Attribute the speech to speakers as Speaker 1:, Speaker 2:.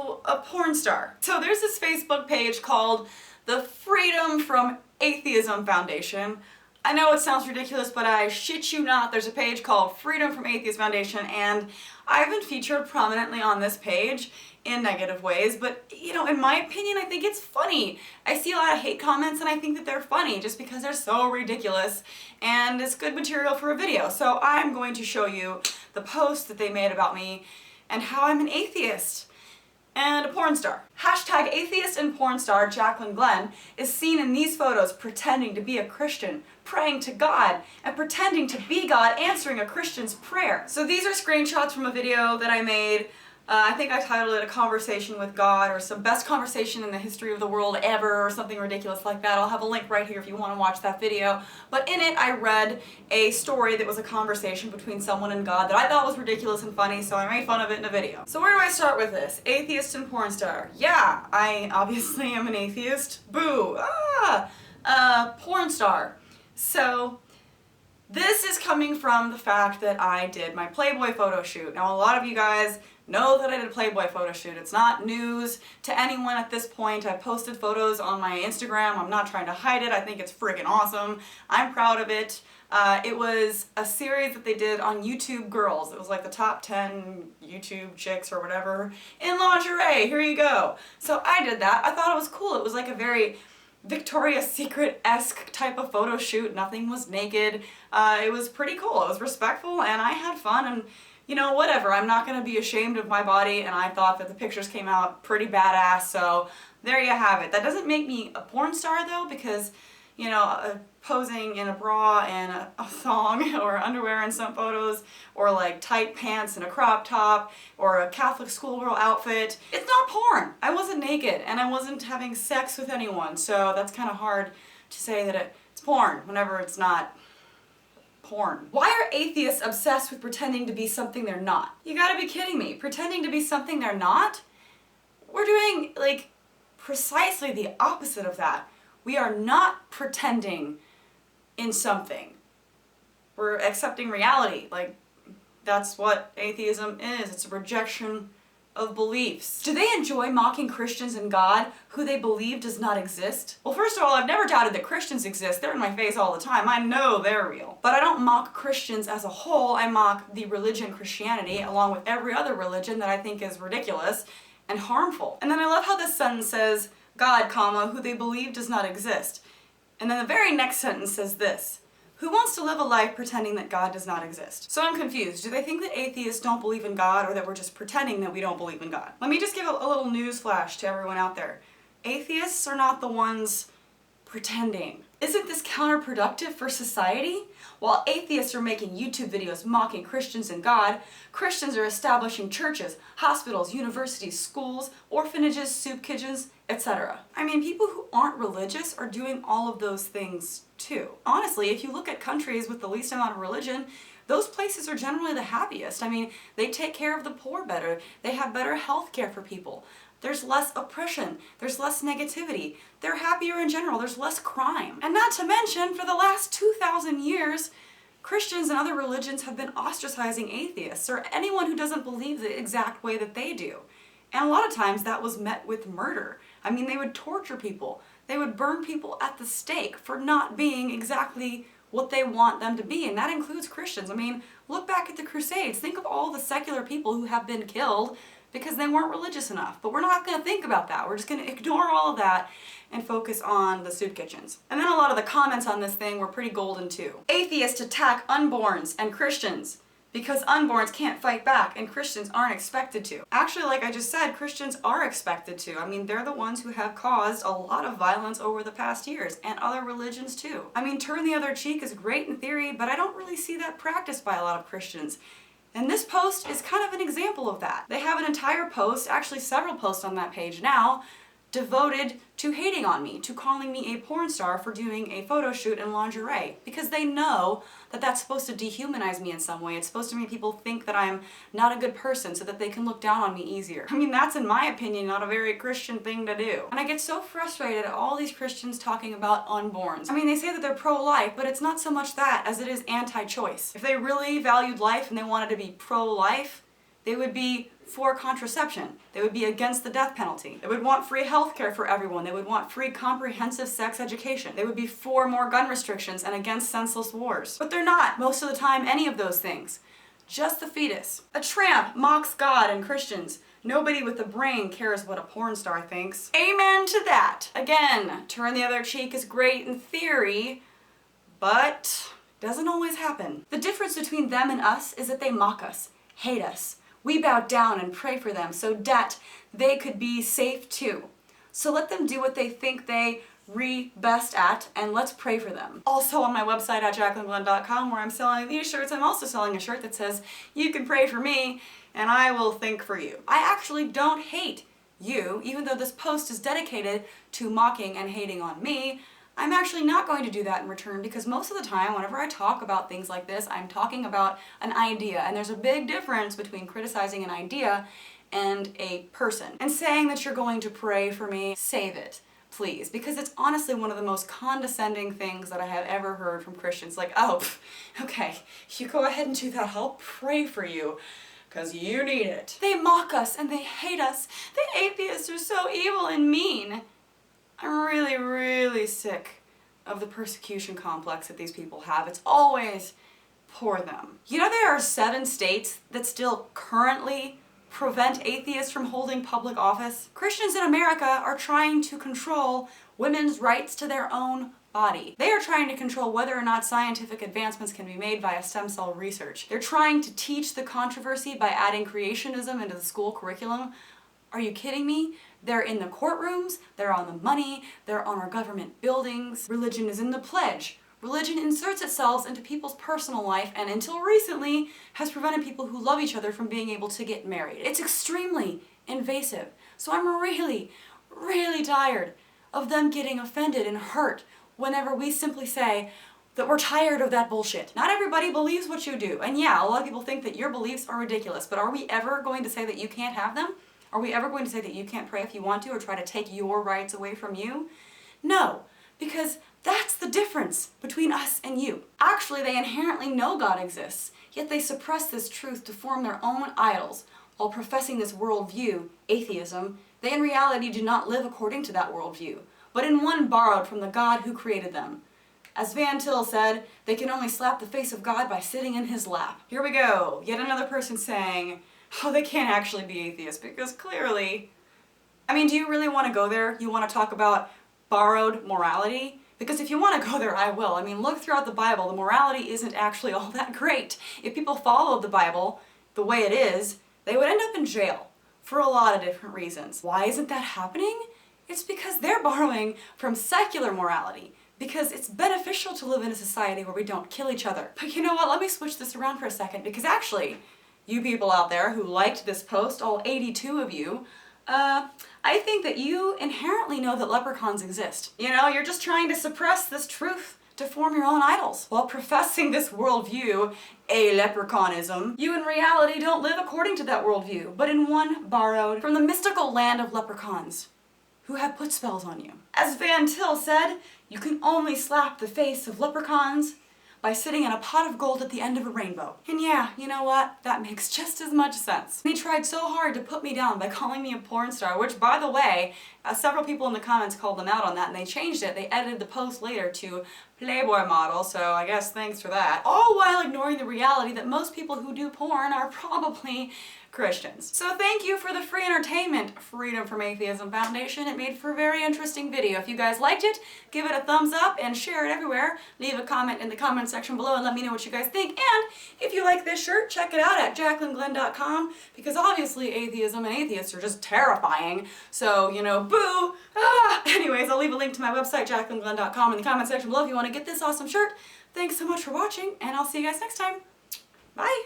Speaker 1: So, a porn star. So there's this Facebook page called the Freedom from Atheism Foundation. I know it sounds ridiculous, but I shit you not, there's a page called Freedom from Atheist Foundation, and I've been featured prominently on this page in negative ways, but you know, in my opinion, I think it's funny. I see a lot of hate comments and I think that they're funny just because they're so ridiculous and it's good material for a video. So I'm going to show you the post that they made about me and how I'm an atheist and a porn star. Hashtag atheist and porn star Jacqueline Glenn is seen in these photos pretending to be a Christian, praying to God, and pretending to be God answering a Christian's prayer. So these are screenshots from a video that I made. I think I titled it A Conversation with God or some best conversation in the history of the world ever or something ridiculous like that. I'll have a link right here if you want to watch that video. But in it I read a story that was a conversation between someone and God that I thought was ridiculous and funny, so I made fun of it in a video. So where do I start with this? Atheist and porn star. Yeah, I obviously am an atheist. Boo! Porn star. So this is coming from the fact that I did my Playboy photo shoot. Now a lot of you guys know that I did a Playboy photo shoot. It's not news to anyone at this point. I posted photos on my Instagram. I'm not trying to hide it. I think it's freaking awesome. I'm proud of it. It was a series that they did on YouTube Girls. It was like the top 10 YouTube chicks or whatever in lingerie. Here you go. So I did that. I thought it was cool. It was like a very Victoria's Secret-esque type of photo shoot. Nothing was naked. It was pretty cool. It was respectful and I had fun and you know, whatever. I'm not going to be ashamed of my body and I thought that the pictures came out pretty badass, so there you have it. That doesn't make me a porn star though, because, you know, posing in a bra and a thong or underwear in some photos, or like tight pants and a crop top, or a Catholic schoolgirl outfit, it's not porn. I wasn't naked and I wasn't having sex with anyone, so that's kind of hard to say that it's porn whenever it's not porn. Why are atheists obsessed with pretending to be something they're not? You gotta be kidding me. Pretending to be something they're not? We're doing, like, precisely the opposite of that. We are not pretending in something. We're accepting reality. Like, that's what atheism is. It's a rejection of beliefs. Do they enjoy mocking Christians and God, who they believe does not exist? Well, first of all, I've never doubted that Christians exist. They're in my face all the time. I know they're real. But I don't mock Christians as a whole. I mock the religion Christianity, along with every other religion that I think is ridiculous and harmful. And then I love how this sentence says, God, comma, who they believe does not exist. And then the very next sentence says this, who wants to live a life pretending that God does not exist? So I'm confused. Do they think that atheists don't believe in God, or that we're just pretending that we don't believe in God? Let me just give a little news flash to everyone out there. Atheists are not the ones pretending. Isn't this counterproductive for society? While atheists are making YouTube videos mocking Christians and God, Christians are establishing churches, hospitals, universities, schools, orphanages, soup kitchens, etc. I mean, people who aren't religious are doing all of those things too. Honestly, if you look at countries with the least amount of religion, those places are generally the happiest. I mean, they take care of the poor better. They have better health care for people. There's less oppression, there's less negativity, they're happier in general, there's less crime. And not to mention, for the last 2,000 years, Christians and other religions have been ostracizing atheists, or anyone who doesn't believe the exact way that they do. And a lot of times that was met with murder. I mean, they would torture people, they would burn people at the stake for not being exactly what they want them to be, and that includes Christians. I mean, look back at the Crusades, think of all the secular people who have been killed because they weren't religious enough. But we're not going to think about that. We're just going to ignore all of that and focus on the soup kitchens. And then a lot of the comments on this thing were pretty golden too. Atheists attack unborns and Christians because unborns can't fight back and Christians aren't expected to. Actually, like I just said, Christians are expected to. I mean, they're the ones who have caused a lot of violence over the past years, and other religions too. I mean, turn the other cheek is great in theory, but I don't really see that practiced by a lot of Christians. And this post is kind of an example of that. They have an entire post, actually several posts on that page now, devoted to hating on me, to calling me a porn star for doing a photo shoot in lingerie, because they know that that's supposed to dehumanize me in some way. It's supposed to make people think that I'm not a good person so that they can look down on me easier. I mean, that's, in my opinion, not a very Christian thing to do. And I get so frustrated at all these Christians talking about unborns. I mean, they say that they're pro-life, but it's not so much that as it is anti-choice. If they really valued life and they wanted to be pro-life, they would be for contraception. They would be against the death penalty. They would want free healthcare for everyone. They would want free comprehensive sex education. They would be for more gun restrictions and against senseless wars. But they're not, most of the time, any of those things. Just the fetus. A tramp mocks God and Christians. Nobody with a brain cares what a porn star thinks. Amen to that. Again, turn the other cheek is great in theory, but doesn't always happen. The difference between them and us is that they mock us, hate us. We bow down and pray for them so that they could be safe too. So let them do what they think they best at, and let's pray for them. Also on my website at jacquelineglenn.com, where I'm selling these shirts, I'm also selling a shirt that says, "You can pray for me, and I will think for you." I actually don't hate you, even though this post is dedicated to mocking and hating on me. I'm actually not going to do that in return, because most of the time, whenever I talk about things like this, I'm talking about an idea, and there's a big difference between criticizing an idea and a person. And saying that you're going to pray for me, save it, please, because it's honestly one of the most condescending things that I have ever heard from Christians. Like, oh, okay, you go ahead and do that, I'll pray for you, because you need it. They mock us and they hate us. The atheists are so evil and mean. I'm really, really sick of the persecution complex that these people have. It's always for them. You know, there are 7 states that still currently prevent atheists from holding public office. Christians in America are trying to control women's rights to their own body. They are trying to control whether or not scientific advancements can be made via stem cell research. They're trying to teach the controversy by adding creationism into the school curriculum. Are you kidding me? They're in the courtrooms, they're on the money, they're on our government buildings. Religion is in the pledge. Religion inserts itself into people's personal life, and until recently has prevented people who love each other from being able to get married. It's extremely invasive. So I'm really, really tired of them getting offended and hurt whenever we simply say that we're tired of that bullshit. Not everybody believes what you do. And yeah, a lot of people think that your beliefs are ridiculous, but are we ever going to say that you can't have them? Are we ever going to say that you can't pray if you want to, or try to take your rights away from you? No, because that's the difference between us and you. Actually, they inherently know God exists, yet they suppress this truth to form their own idols. While professing this worldview, atheism, they in reality do not live according to that worldview, but in one borrowed from the God who created them. As Van Til said, they can only slap the face of God by sitting in his lap. Here we go, yet another person saying, oh, they can't actually be atheists, because clearly, I mean, do you really want to go there? You want to talk about borrowed morality? Because if you want to go there, I will. I mean, look throughout the Bible, the morality isn't actually all that great. If people followed the Bible the way it is, they would end up in jail for a lot of different reasons. Why isn't that happening? It's because they're borrowing from secular morality, because it's beneficial to live in a society where we don't kill each other. But you know what, let me switch this around for a second, because actually, you people out there who liked this post, all 82 of you, I think that you inherently know that leprechauns exist. You know, you're just trying to suppress this truth to form your own idols. While professing this worldview, a leprechaunism, you in reality don't live according to that worldview, but in one borrowed from the mystical land of leprechauns, who have put spells on you. As Van Til said, you can only slap the face of leprechauns by sitting in a pot of gold at the end of a rainbow. And yeah, you know what? That makes just as much sense. He tried so hard to put me down by calling me a porn star, which, by the way, several people in the comments called them out on that, and they changed it. They edited the post later to Playboy model, so I guess thanks for that. All while ignoring the reality that most people who do porn are probably Christians. So thank you for the free entertainment, Freedom from Atheism Foundation. It made for a very interesting video. If you guys liked it, give it a thumbs up and share it everywhere. Leave a comment in the comment section below and let me know what you guys think. And if you like this shirt, check it out at jacquelineglenn.com, because obviously atheism and atheists are just terrifying. So, you know, boo! Ah! Anyways, I'll leave a link to my website, jacquelineglenn.com, in the comment section below if you want to get this awesome shirt. Thanks so much for watching, and I'll see you guys next time. Bye!